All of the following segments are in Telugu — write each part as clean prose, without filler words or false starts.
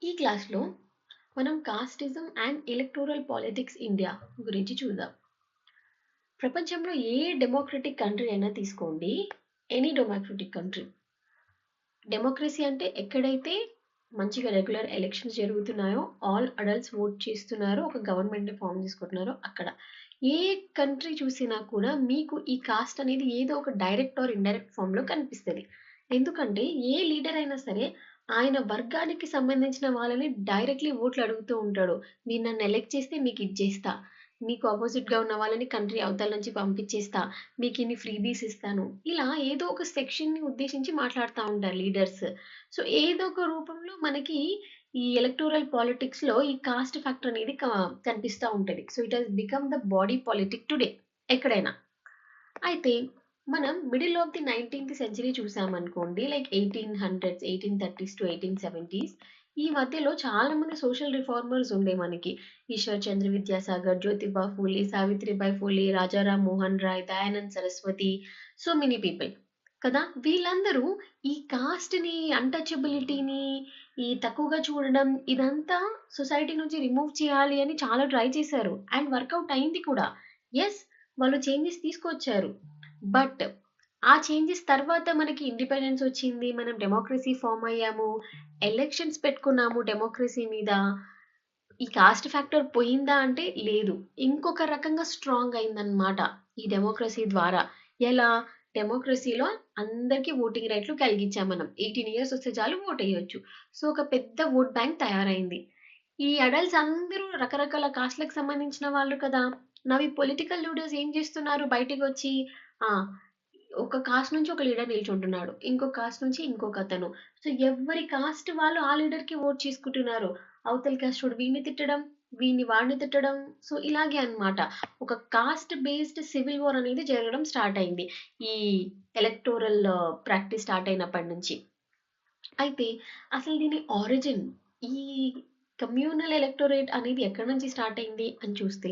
ఈ క్లాస్‌లో మనం casteism and electoral politics India గురించి చూద్దాం. ప్రపంచంలో ఏ డెమోక్రటిక్ కంట్రీ అయినా తీసుకోండి. Any democratic country. డెమోక్రసీ అంటే ఎక్కడైతే మంచిగా రెగ్యులర్ ఎలక్షన్స్ జరుగుతున్నాయో, ఆల్ అడల్ట్స్ ఓట్ చేస్తున్నారో, ఒక గవర్నమెంట్‌ని ఫార్మ్ చేసుకుంటున్నారో అక్కడ. ఏ కంట్రీ చూసినా కూడా మీకు ఈ కాస్ట్ అనేది ఏదో ఒక డైరెక్ట్ ఆర్ ఇండైరెక్ట్ ఫార్మ్‌లో కనిపిస్తది. ఎందుకంటే ఏ లీడర్ అయినా సరే ఆయన వర్గానికి సంబంధించిన వాళ్ళని డైరెక్ట్‌లీ ఓట్లు అడుగుతూ ఉంటాడు. మీరు నన్ను ఎలక్ట్ చేస్తే మీకు ఇది చేస్తా. మీకు అపోజిట్‌గా ఉన్న వాళ్ళని కంట్రీ అవతల నుంచి పంపించేస్తా. మీకిన్ని ఫ్రీబీస్ ఇస్తాను. ఇలా ఏదో ఒక సెక్షన్‌ని ఉద్దేశించి మాట్లాడుతా ఉంటారు లీడర్స్. సో, ఏదో ఒక రూపంలో మనకి ఈ ఎలక్టోరల్ పాలిటిక్స్‌లో ఈ కాస్ట్ ఫ్యాక్టర్ అనేది కనిపిస్తా ఉంటది. So, it has become the body politic today ఎక్కడైనా. అయితే మనం మిడిల్ ఆఫ్ ది 19థ్ సెంచరీ చూసామనుకోండి. లైక్ 1800స్, 1830స్ టు 1870స్. ఈ మధ్యలో చాలా మంది సోషల్ రిఫార్మర్స్ ఉండే మనకి. Ishwar Chandra Vidyasagar, Jyotiba Phule, Savitribai Phule, Rajaram Mohan Roy, Dayanand Saraswati, so many people కదా! వీళ్ళందరూ ఈ కాస్ట్‌ని, అన్‌టచబిలిటీని, ఈ తక్కువగా చూడడం ఇదంతా సొసైటీ నుంచి రిమూవ్ చేయాలి అని చాలా ట్రై చేశారు. అండ్ వర్కౌట్ అయింది కూడా. యెస్, వాళ్ళు చేంజెస్ తీసుకొచ్చారు. బట్ ఆ చేంజెస్ తర్వాత మనకి ఇండిపెండెన్స్ వచ్చింది. మనం డెమోక్రసీ ఫార్మ్ అయ్యాము. ఎలక్షన్స్ పెట్టుకున్నాము డెమోక్రసీ మీద. ఈ కాస్ట్ ఫ్యాక్టర్ పోయిందా అంటే లేదు. ఇంకొక రకంగా స్ట్రాంగ్ అయిందన్నమాట ఈ డెమోక్రసీ ద్వారా. ఎలా? డెమోక్రసీలో అందరికీ ఓటింగ్ రైట్లు కలిగించాం మనం. 18 ఇయర్స్ వస్తే చాలు ఓట్ ఎయ్యొచ్చు. సో, ఒక పెద్ద ఓట్ బ్యాంక్ తయారైంది. ఈ అడల్ట్స్ అందరూ రకరకాల కాస్ట్‌లకు సంబంధించిన వాళ్ళు కదా! నౌ ఈ పొలిటికల్ లీడర్స్ ఏం చేస్తున్నారు బయటికొచ్చి, ఆ! ఒక కాస్ట్ నుంచి ఒక లీడర్ నిల్చుంటున్నాడు. ఇంకో కాస్ట్ నుంచి ఇంకొకతను. సో, ఎవ్వరి కాస్ట్ వాళ్ళు ఆ లీడర్‌కి ఓట్ చేసుకుంటున్నారు. అవతల కాస్టోడు వీడిని తిట్టడం, వీడిని వాడిని తిట్టడం. సో, ఇలాగే అన్నమాట. ఒక కాస్ట్ బేస్డ్ సివిల్ వార్ అనేది జరగడం స్టార్ట్ అయింది. ఈ ఎలక్టోరల్ ప్రాక్టీస్ స్టార్ట్ అయినప్పటి నుంచి. అయితే అసలు దీని ఆరిజిన్, ఈ కమ్యూనల్ ఎలక్టోరేట్ అనేది ఎక్కడి నుంచి స్టార్ట్ అయింది అని చూస్తే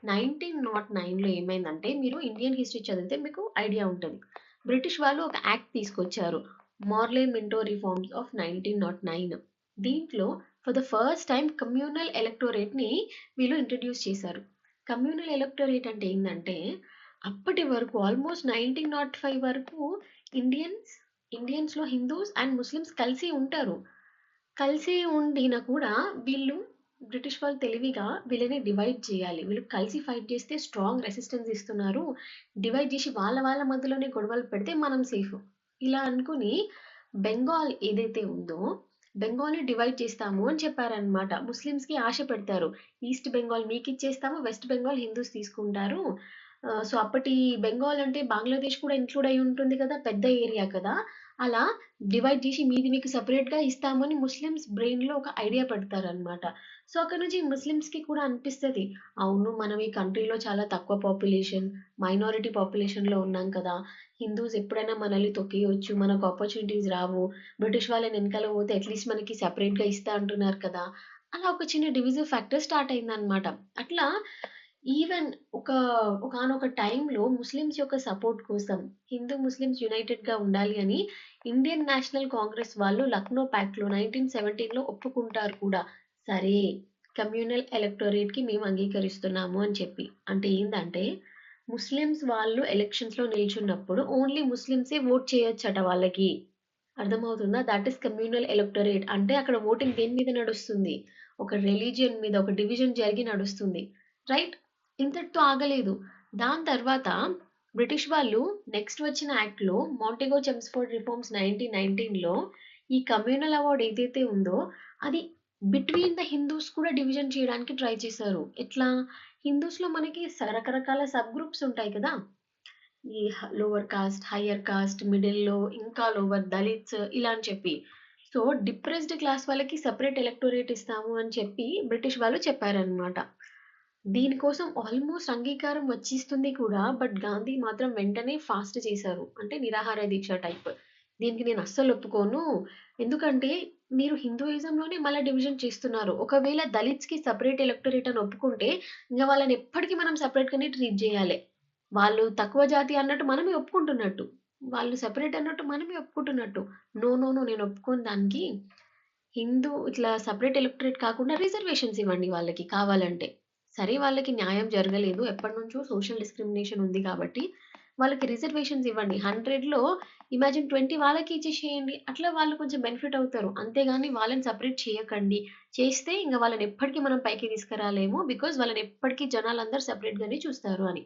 1909లో ఏమైందంటే, మీరు ఇండియన్ హిస్టరీ చదివితే మీకు ఐడియా ఉంటది. బ్రిటిష్ వాళ్ళు ఒక యాక్ట్ తీసుకొచ్చారు. Morley Minto reforms of 1909. దీంట్లో for the first time communal ఎలక్టోరేట్‌ని వీళ్ళు ఇంట్రడ్యూస్ చేశారు. కమ్యూనల్ ఎలక్టోరేట్ అంటే ఏందంటే, అప్పటి వరకు ఆల్మోస్ట్ 1905 వరకు ఇండియన్స్ ఇండియన్స్‌లో హిందూస్ అండ్ ముస్లిమ్స్ కలిసి ఉంటారు. కలిసి ఉండినా కూడా వీళ్ళు బ్రిటిష్ వాళ్ళు తెలివిగా వీళ్ళని డివైడ్ చేయాలి. వీళ్ళు కలిసి ఫైట్ చేస్తే స్ట్రాంగ్ రెసిస్టెన్స్ ఇస్తున్నారు. డివైడ్ చేసి వాళ్ళ వాళ్ళ మధ్యలోనే గొడవలు పెడితే మనం సేఫ్. ఇలా అనుకుని బెంగాల్ ఏదైతే ఉందో, బెంగాల్‌ని డివైడ్ చేస్తాము అని చెప్పారన్నమాట. ముస్లిమ్స్‌కి ఆశ పెడతారు. ఈస్ట్ బెంగాల్ మీకిచ్చేస్తాము. వెస్ట్ బెంగాల్ హిందూస్ తీసుకుంటారు. సో, అప్పటి బెంగాల్ అంటే బంగ్లాదేశ్ కూడా ఇంక్లూడ్ అయ్యి ఉంటుంది కదా! పెద్ద ఏరియా కదా! అలా డివైడ్ జేసి మీది మీకు సెపరేట్‌గా ఇస్తామని ముస్లిమ్స్ బ్రెయిన్‌లో ఒక ఐడియా పెడతారనమాట. సో, అక్కడి నుంచి ముస్లిమ్స్‌కి కూడా అనిపిస్తది. అవును, మనం ఈ కంట్రీలో చాలా తక్కువ పాపులేషన్, మైనారిటీ పాపులేషన్‌లో ఉన్నాం కదా! హిందూస్ ఎప్పుడైనా మనల్ని తొక్కేయొచ్చు. మనకు ఆపర్చునిటీస్ రావు. బ్రిటిష్ వాళ్ళ వెనకాల పోతే అట్‌లీస్ట్ మనకి సెపరేట్‌గా ఇస్తా అంటున్నారు కదా! అలా ఒక చిన్న డివిజివ్ ఫ్యాక్టర్ స్టార్ట్ అయిందనమాట. అట్లా ఈవెన్ ఒక ఒకానొక టైంలో ముస్లిమ్స్ యొక్క సపోర్ట్ కోసం హిందూ, ముస్లిమ్స్ యునైటెడ్‌గా ఉండాలి అని ఇండియన్ నేషనల్ కాంగ్రెస్ వాళ్ళు లక్నో ప్యాక్ట్‌లో 1917లో ఒప్పుకుంటారు కూడా. సరే, కమ్యూనల్ ఎలక్టోరేట్‌కి మేము అంగీకరిస్తున్నాము అని చెప్పి. అంటే ఏందంటే, ముస్లిమ్స్ వాళ్ళు ఎలక్షన్స్‌లో నిల్చున్నప్పుడు ఓన్లీ ముస్లిమ్సే ఓట్ చేయొచ్చట వాళ్ళకి. అర్థమవుతుందా? That is communal electorate. అంటే అక్కడ ఓటింగ్ దేని మీద నడుస్తుంది? ఒక రిలిజియన్ మీద ఒక డివిజన్ జరిగి నడుస్తుంది. రైట్? ఇంతటితో ఆగలేదు. దాని తర్వాత బ్రిటిష్ వాళ్ళు నెక్స్ట్ వచ్చిన యాక్ట్‌లో మాంటెగో చెమ్స్‌ఫోర్డ్ రిఫార్మ్స్ 1919లో ఈ కమ్యూనల్ అవార్డ్ ఏదైతే ఉందో అది బిట్వీన్ ద హిందూస్ కూడా డివిజన్ చేయడానికి ట్రై చేశారు. ఎట్లా? హిందూస్‌లో మనకి రకరకాల సబ్ గ్రూప్స్ ఉంటాయి కదా! ఈ లోవర్ కాస్ట్, హయ్యర్ కాస్ట్, మిడిల్‌లో ఇంకా లోవర్ దళిత్స్ ఇలా అని చెప్పి. సో, డిప్రెస్డ్ క్లాస్ వాళ్ళకి సెపరేట్ ఎలక్టోరేట్ ఇస్తాము అని చెప్పి బ్రిటిష్ వాళ్ళు చెప్పారనమాట. దీనికోసం ఆల్మోస్ట్ అంగీకారం వచ్చేస్తుంది కూడా. బట్ గాంధీ మాత్రం వెంటనే ఫాస్ట్ చేశారు. అంటే నిరాహార దీక్ష టైప్. దీనికి నేను అస్సలు ఒప్పుకోను. ఎందుకంటే మీరు హిందూయిజంలోనే మళ్ళా డివిజన్ చేస్తున్నారు. ఒకవేళ దళిత్స్‌కి సెపరేట్ ఎలక్టోరేట్ అని ఒప్పుకుంటే ఇంక వాళ్ళని ఎప్పటికి మనం సెపరేట్‌గానే ట్రీట్ జేయాలె. వాళ్ళు తక్కువ జాతి అన్నట్టు మనమే ఒప్పుకుంటున్నట్టు. వాళ్ళు సెపరేట్ అన్నట్టు మనమే ఒప్పుకుంటున్నట్టు. నో, నో, నో, నేను ఒప్పుకోను దానికి. హిందూ ఇట్లా సెపరేట్ ఎలక్టరేట్ కాకుండా రిజర్వేషన్స్ ఇవ్వండి వాళ్ళకి కావాలంటే. సరే వాళ్ళకి న్యాయం జరగలేదు. ఎప్పటినుంచో సోషల్ డిస్క్రిమినేషన్ ఉంది కాబట్టి వాళ్ళకి రిజర్వేషన్స్ ఇవ్వండి. 100లో ఇమాజిన్ 20 వాళ్ళకి ఇచ్చేసేయండి. అట్లా వాళ్ళు కొంచెం బెనిఫిట్ అవుతారు. అంతేగాని వాళ్ళని సెపరేట్ చేయకండి. చేస్తే ఇంక వాళ్ళని ఎప్పటికి మనం పైకి తీసుకురాలేము. బికాజ్ వాళ్ళని ఎప్పటికి జనాలందరూ సెపరేట్‌గానే చూస్తారు అని.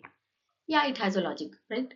Yeah! It has a logic right?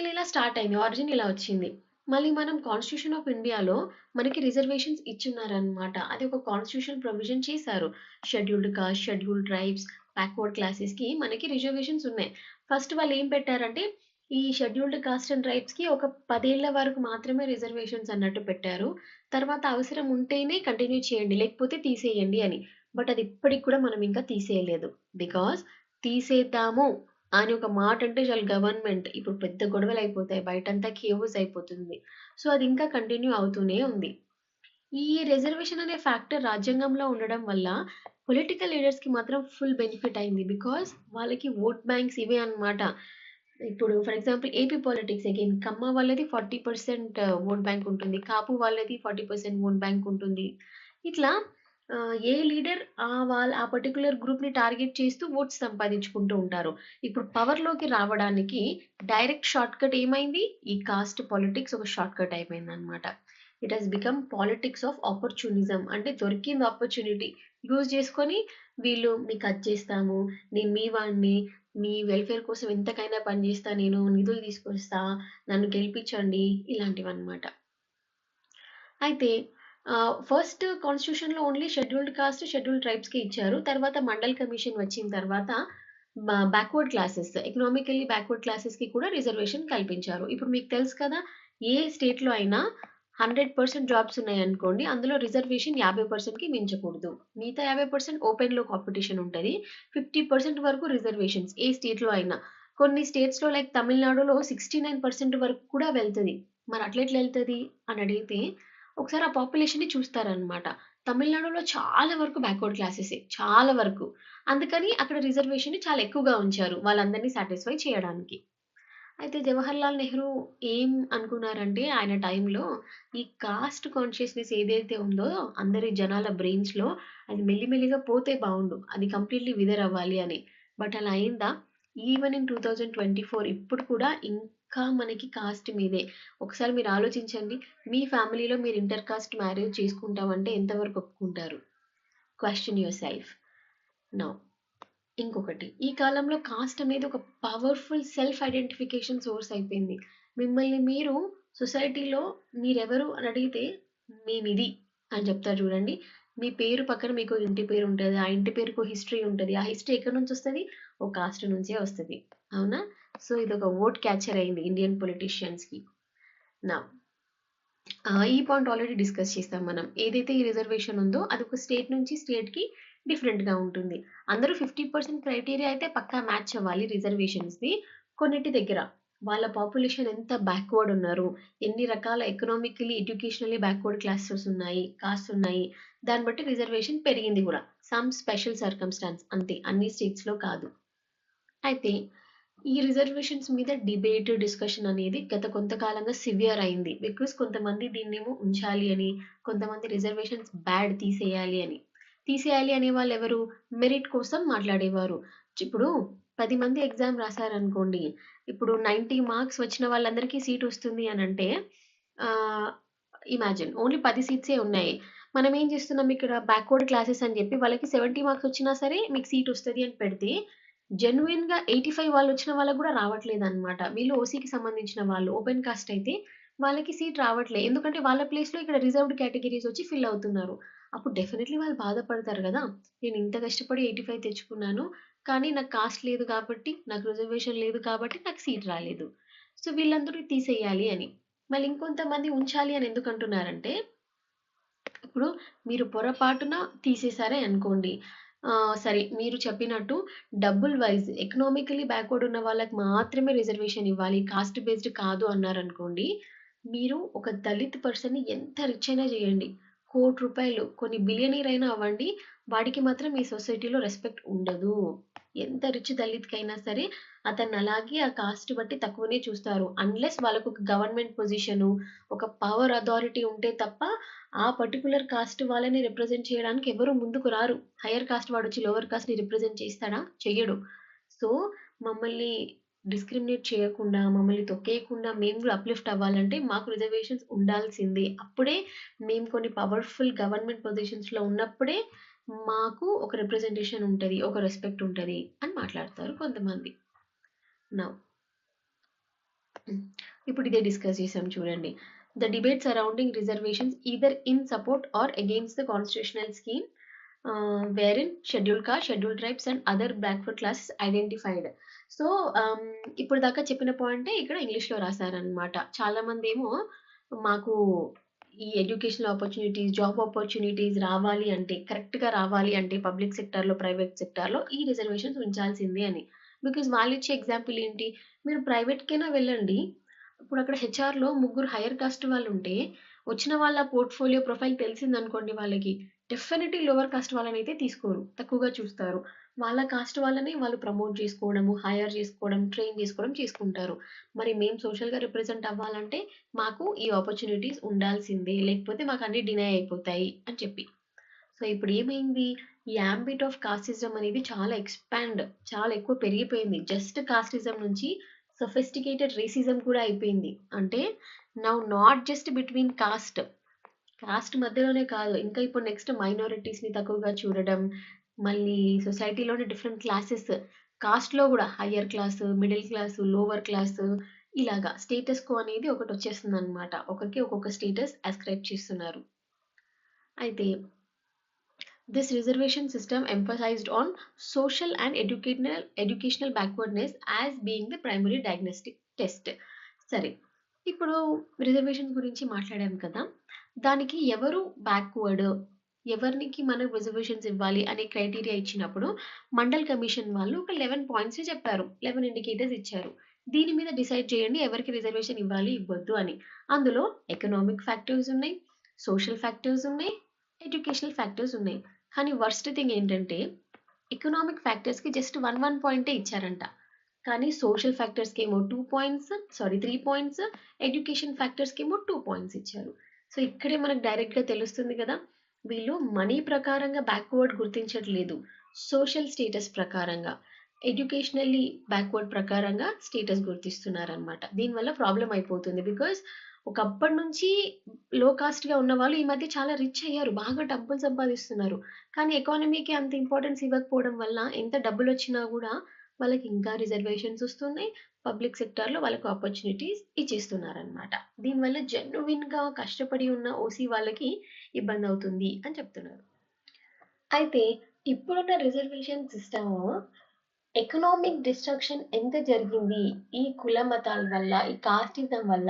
ఇలా స్టార్ట్ అయింది. ఆరిజిన్ ఇలా వచ్చింది. మళ్ళీ మనం కాన్స్టిట్యూషన్ ఆఫ్ ఇండియాలో మనకి రిజర్వేషన్స్ ఇచ్చున్నారనమాట. అది ఒక కాన్స్టిట్యూషనల్ ప్రొవిజన్ చేశారు. Scheduled caste, scheduled tribes, backward క్లాసెస్‌కి మనకి రిజర్వేషన్స్ ఉన్నాయి. ఫస్ట్ వాళ్ళు ఏం పెట్టారంటే, ఈ షెడ్యూల్డ్ కాస్ట్ అండ్ ట్రైబ్స్‌కి ఒక 10 ఏళ్ల వరకు మాత్రమే రిజర్వేషన్స్ అన్నట్టు పెట్టారు. తర్వాత అవసరం ఉంటేనే కంటిన్యూ చేయండి, లేకపోతే తీసేయండి అని. బట్ అది ఇప్పటికి కూడా మనం ఇంకా తీసేయలేదు. బికాజ్ తీసేద్దాము అని ఒక మాట అంటే చాలు గవర్నమెంట్ ఇప్పుడు పెద్ద గొడవలు అయిపోతాయి. బయటంతా కేయోస్ అయిపోతుంది. సో, అది ఇంకా కంటిన్యూ అవుతూనే ఉంది. ఈ రిజర్వేషన్ అనే ఫ్యాక్టర్ రాజ్యాంగంలో ఉండడం వల్ల పొలిటికల్ లీడర్స్‌కి మాత్రం ఫుల్ బెనిఫిట్ అయింది. బికాజ్ వాళ్ళకి ఓట్ బ్యాంక్స్ ఇవే అన్నమాట. ఇప్పుడు for example AP politics again Kamma వాళ్ళది 40% ఓట్ బ్యాంక్ ఉంటుంది. కాపు వాళ్ళది 40% ఓట్ బ్యాంక్ ఉంటుంది. ఇట్లా ఏ లీడర్ ఆ పర్టిక్యులర్ గ్రూప్‌ని టార్గెట్ చేస్తూ ఓట్స్ సంపాదించుకుంటూ ఉంటారు. ఇప్పుడు పవర్‌లోకి రావడానికి డైరెక్ట్ షార్ట్‌కట్ ఏమైంది? ఈ కాస్ట్ పాలిటిక్స్ ఒక షార్ట్‌కట్ అయిపోయిందన్నమాట. It has become politics of opportunism. అంటే దొరికింది ఆపర్చునిటీ యూజ్ చేసుకొని వీళ్ళు మీకు అది చేస్తాము, నేను మీ వాడిని, మీ వెల్‌ఫేర్ కోసం ఎంతకైనా పని చేస్తా నేను, నిధులు తీసుకొస్తా, నన్ను గెలిపించండి ఇలాంటివన్నమాట. అయితే ఫస్ట్ కాన్స్టిట్యూషన్‌లో ఓన్లీ షెడ్యూల్డ్ కాస్ట్, షెడ్యూల్డ్ ట్రైబ్స్‌కే ఇచ్చారు. తర్వాత మండల్ కమిషన్ వచ్చిన తర్వాత బ్యాక్వర్డ్ క్లాసెస్, ఎకనామికల్లీ బ్యాక్వర్డ్ క్లాసెస్‌కి కూడా రిజర్వేషన్ కల్పించారు. ఇప్పుడు మీకు తెలుసు కదా! ఏ స్టేట్‌లో అయినా 100% జాబ్స్ ఉన్నాయనుకోండి. అందులో రిజర్వేషన్ 50%కి మించకూడదు. మిగతా 50% ఓపెన్‌లో కాంపిటీషన్ ఉంటది. 50% వరకు రిజర్వేషన్స్ ఏ స్టేట్‌లో అయినా. కొన్ని స్టేట్స్‌లో లైక్ తమిళనాడులో 69% వరకు కూడా వెళ్తది. మరి అట్లెట్లా ఎళ్తది అని అడిగితే ఒకసారి ఆ పాపులేషన్‌ని చూస్తారనమాట. తమిళనాడులో చాలా వరకు బ్యాక్వర్డ్ క్లాసెసే. చాలా వరకు. అందుకని అక్కడ రిజర్వేషన్‌ని చాలా ఎక్కువగా ఉంచారు. వాళ్ళందరిని సాటిస్ఫై చేయడానికి. అయితే జవహర్‌లాల్ నెహ్రూ ఏం అనుకున్నారంటే ఆయన టైంలో ఈ కాస్ట్ కాన్షియస్‌నెస్ ఏదైతే ఉందో అందరి జనాల బ్రెయిన్స్‌లో అది మెల్లిమెల్లిగా పోతే బావుండు. అది కంప్లీట్‌లీ విథర్ అవ్వాలి అని. బట్ అలా అయిందా? ఈవెన్ ఇన్ 2024 ఇప్పుడు కూడా ఇంకా మనకి కాస్ట్ మీదే. ఒకసారి మీరు ఆలోచించండి. మీ ఫ్యామిలీలో మీరు ఇంటర్ కాస్ట్ మ్యారేజ్ చేసుకుంటామంటే ఎంతవరకు ఒప్పుకుంటారు? Question yourself. నౌ ఇంకొకటి. ఈ కాలంలో కాస్ట్ అనేది ఒక పవర్‌ఫుల్ సెల్ఫ్ ఐడెంటిఫికేషన్ సోర్స్ అయిపోయింది. మిమ్మల్ని మీరు సొసైటీలో మీరెవరు అని అడిగితే మేమిది అని చెప్తారు చూడండి. మీ పేరు పక్కన మీకో ఇంటి పేరు ఉంటది. ఆ ఇంటి పేరుకో హిస్టరీ ఉంటది. ఆ హిస్టరీ ఎక్కడి నుంచొస్తది? ఓ కాస్ట్ నుంచే వస్తది. అవునా? సో, ఇదొక వోట్ క్యాచర్ అయింది ఇండియన్ పొలిటీషియన్స్‌కి. నౌ ఈ పాయింట్ ఆల్రెడీ డిస్కస్ చేసాం మనం. ఏదైతే ఈ రిజర్వేషన్ ఉందో అదొక స్టేట్ నుంచి స్టేట్‌కి డిఫరెంట్‌గా ఉంటుంది. అందరూ 50% క్రైటీరియా అయితే పక్కా మ్యాచ్ అవ్వాలి రిజర్వేషన్స్‌ది. కొన్నిటి దగ్గర వాళ్ళ పాపులేషన్ ఎంత బ్యాక్వర్డ్ ఉన్నారు, ఎన్ని రకాల ఎకనామికల్లీ, ఎడ్యుకేషనల్లీ బ్యాక్వర్డ్ క్లాసెస్ ఉన్నాయి, కాస్ట్స్ ఉన్నాయి. దాన్ని బట్టి రిజర్వేషన్ పెరిగింది గూడా. సమ్ స్పెషల్ సర్కమ్‌స్టాన్స్ అంతే. అన్ని స్టేట్స్‌లో కాదు. అయితే ఈ రిజర్వేషన్స్ మీద డిబేట్, డిస్కషన్ అనేది గత కొంతకాలంగా సివియర్ అయింది. బికాజ్ కొంతమంది దీన్నేమో ఉంచాలి అని, కొంతమంది రిజర్వేషన్స్ బ్యాడ్ తీసేయాలి అని. తీసేయాలి అనేవాళ్ళెవరు? మెరిట్ కోసం మాట్లాడేవారు. ఇప్పుడు 10 మంది ఎగ్జామ్ రాసారనుకోండి. ఇప్పుడు 90 మార్క్స్ వచ్చిన వాళ్ళందరికీ సీట్ వస్తుంది అనంటే ఆహ్, ఇమాజిన్ ఓన్లీ 10 సీట్సే ఉన్నాయి. మనం ఏం చేస్తున్నాం ఇక్కడ బ్యాక్వర్డ్ క్లాసెస్ అని చెప్పి వాళ్ళకి 70 మార్క్స్ వచ్చినా సరే మీకు సీట్ వస్తది అని పెడితే జెన్యూన్‌గా 85 వాళ్ళొచ్చిన వాళ్ళకి గూడా రావట్లేదనమాట. వీళ్ళు ఓసీకి సంబంధించిన వాళ్ళు. ఓపెన్ కాస్ట్ అయితే వాళ్ళకి సీట్ రావట్లే. ఎందుకంటే వాళ్ళ ప్లేస్‌లో ఇక్కడ రిజర్వ్డ్ కేటగరీస్ వచ్చి ఫిల్ అవుతున్నారు. అప్పుడు డెఫినైట్‌లీ వాళ్ళు బాధపడతారు గదా! నేను ఇంత కష్టపడి 85 తెచ్చుకున్నాను. కానీ నాకు కాస్ట్ లేదు కాబట్టి, నాకు రిజర్వేషన్ లేదు కాబట్టి నాకు సీట్ రాలేదు. సో, వీళ్ళందరూ తీసేయాలి అని. మళ్ళీ ఇంకొంతమంది ఉంచాలి అని ఎందుకంటున్నారంటే ఇప్పుడు మీరు పొరపాటున తీసేసారే అనుకోండి. సరే మీరు చెప్పినట్టు డబుల్ వైస్ ఎకనామికల్లీ బ్యాక్వర్డ్ ఉన్న వాళ్ళకి మాత్రమే రిజర్వేషన్ ఇవ్వాలి. కాస్ట్ బేస్డ్ కాదు అన్నారనుకోండి. మీరు ఒక దళిత్ పర్సన్‌ని ఎంత రిచ్ అయినా చేయండి. రూ. 1,00,00,000 కొన్ని బిలియనీర్ అయినా అవ్వండి, వాడికి మాత్రం ఈ సొసైటీలో రెస్పెక్ట్ ఉండదు. ఎంత రిచ్ దళిత్‌కైనా సరే అతన్ని అలాగే ఆ కాస్ట్ బట్టి తక్కువనే చూస్తారు. అన్‌లెస్ వాళ్ళకు ఒక గవర్నమెంట్ పొజిషను, ఒక పవర్ అథారిటీ ఉంటే తప్ప ఆ పర్టిక్యులర్ కాస్ట్ వాళ్ళని రిప్రజెంట్ చేయడానికి ఎవరు ముందుకు రారు. హైయర్ కాస్ట్ వాడొచ్చి లోవర్ కాస్ట్‌ని రిప్రజెంట్ చేస్తాడా? చెయ్యడు. సో, మమ్మల్ని డిస్క్రిమినేట్ చేయకుండా, మమ్మల్ని తొక్కేయకుండా మేము గూడా అప్‌లిఫ్ట్ అవ్వాలంటే మాకు రిజర్వేషన్స్ ఉండాల్సిందే. అప్పుడే మేము కొన్ని పవర్‌ఫుల్ గవర్నమెంట్ పొజిషన్స్‌లో ఉన్నప్పుడే మాకు ఒక రిప్రజెంటేషన్ ఉంటది. ఒక రెస్పెక్ట్ ఉంటది అని మాట్లాడతారు కొంతమంది. నౌ ఇప్పుడు ఇదే డిస్కస్ చేసాం చూడండి. The debate surrounding reservations either in support or against the constitutional scheme wherein schedule caste, schedule tribes and other backward classes identified. So ఇప్పుడు దాకా చెప్పిన పాయింటే ఇక్కడ ఇంగ్లీష్‌లో రాశారనమాట. చాలామంది ఏమో మాకు ఈ ఎడ్యుకేషనల్ ఆపర్చునిటీస్, జాబ్ ఆపర్చునిటీస్ రావాలి అంటే, కరెక్ట్‌గా రావాలి అంటే పబ్లిక్ సెక్టార్‌లో, ప్రైవేట్ సెక్టార్‌లో ఈ రిజర్వేషన్స్ ఉంచాల్సిందే అని. బికాజ్ వాళ్ళిచ్చే ఎగ్జాంపుల్ ఏంటి? మీరు ప్రైవేట్‌కైనా వెళ్ళండి. ఇప్పుడు అక్కడ హెచ్ఆర్‌లో ముగ్గురు హైయర్ కాస్ట్ వాళ్ళుంటే, వచ్చిన వాళ్ళ పోర్ట్‌ఫోలియో ప్రొఫైల్ తెలిసిందనుకోండి వాళ్ళకి, డెఫినెట్‌లీ లోవర్ కాస్ట్ వాళ్ళనైతే తీసుకోరు. తక్కువగా చూస్తారు. వాళ్ళ కాస్ట్ వాళ్ళని వాళ్ళు ప్రమోట్ చేసుకోవడము, హైర్ చేసుకోవడం, ట్రైన్ చేసుకోవడం చేసుకుంటారు. మరి మేము సోషల్‌గా రిప్రజెంట్ అవ్వాలంటే మాకు ఈ ఆపర్చునిటీస్ ఉండాల్సిందే. లేకపోతే మాకన్నీ డినై అయిపోతాయి అని చెప్పి. సో, ఇప్పుడు ఏమైంది? ఈ యాంబిట్ ఆఫ్ కాస్టిజం అనేది చాలా ఎక్కువ పెరిగిపోయింది. జస్ట్ కాస్టిజం నుంచి సొఫిస్టికేటెడ్ రేసిజం కూడా అయిపోయింది. అంటే now not just between cost మధ్యలోనే కాదు. ఇంకా ఇప్పుడు నెక్స్ట్ మైనారిటీస్‌ని తక్కువగా చూడడం, మళ్ళీ సొసైటీలోని డిఫరెంట్ క్లాసెస్ కాస్ట్‌లో గూడా higher class, middle class, lower class ఇలాగా స్టేటస్ కో అనేది ఒకటొచ్చేస్తుందనమాట. ఒకరికి ఒక్కొక్క స్టేటస్ అస్క్రైబ్ చేస్తున్నారు. అయితే this reservation system emphasized on social and educational backwardness as being the primary diagnostic test. సరే, ఇప్పుడు రిజర్వేషన్ గురించి మాట్లాడాం కదా! దానికి ఎవరు బ్యాక్వర్డ్, ఎవరికి మనం రిజర్వేషన్స్ ఇవ్వాలి అనే క్రైటీరియా ఇచ్చినప్పుడు మండల్ కమిషన్ వాళ్ళు ఒక 11 పాయింట్స్ చెప్పారు. 11 ఇండికేటర్స్ ఇచ్చారు. దీని మీద డిసైడ్ చేయండి ఎవరికి రిజర్వేషన్ ఇవ్వాలి, ఇవ్వద్దు అని. అందులో ఎకనామిక్ ఫ్యాక్టర్స్ ఉన్నాయి, సోషల్ ఫ్యాక్టర్స్ ఉన్నాయి, ఎడ్యుకేషనల్ ఫ్యాక్టర్స్ ఉన్నాయి. కానీ వర్స్ట్ థింగ్ ఏంటంటే ఎకనామిక్ ఫ్యాక్టర్స్‌కి జస్ట్ 1 పాయింటే ఇచ్చారంట. కానీ సోషల్ ఫ్యాక్టర్స్‌కి ఏమో 3 పాయింట్స్, ఎడ్యుకేషన్ ఫ్యాక్టర్స్‌కి ఏమో 2 పాయింట్స్ ఇచ్చారు. సో, ఇక్కడే మనకు డైరెక్ట్‌గా తెలుస్తుంది కదా! వీళ్ళు మనీ ప్రకారంగా బ్యాక్వర్డ్ గుర్తించట్లేదు. సోషల్ స్టేటస్ ప్రకారంగా, ఎడ్యుకేషనల్లీ బ్యాక్వర్డ్ ప్రకారంగా స్టేటస్ గుర్తిస్తున్నారనమాట. దీనివల్ల ప్రాబ్లమ్ అయిపోతుంది. బికాజ్ ఒకప్పటి నుంచి లో కాస్ట్‌గా ఉన్నవాళ్ళు ఈ మధ్య చాలా రిచ్ అయ్యారు. బాగా డబ్బులు సంపాదిస్తున్నారు. కానీ ఎకానమీకి అంత ఇంపార్టెన్స్ ఇవ్వకపోవడం వల్ల ఎంత డబ్బులొచ్చినా గూడా వాళ్ళకి ఇంకా రిజర్వేషన్స్ వస్తున్నాయి. పబ్లిక్ సెక్టార్‌లో వాళ్ళకి ఆపర్చునిటీస్ ఇచ్చేస్తున్నారనమాట. దీనివల్ల జెన్యూన్‌గా కష్టపడి ఉన్న ఓసీ వాళ్ళకి ఇబ్బందవుతుంది అని చెప్తున్నారు. అయితే ఇప్పుడున్న రిజర్వేషన్ సిస్టము ఎకనామిక్ డిస్ట్రక్షన్ ఎంత జరిగింది? ఈ కుల మతాల వల్ల, ఈ కాస్టిజం వల్ల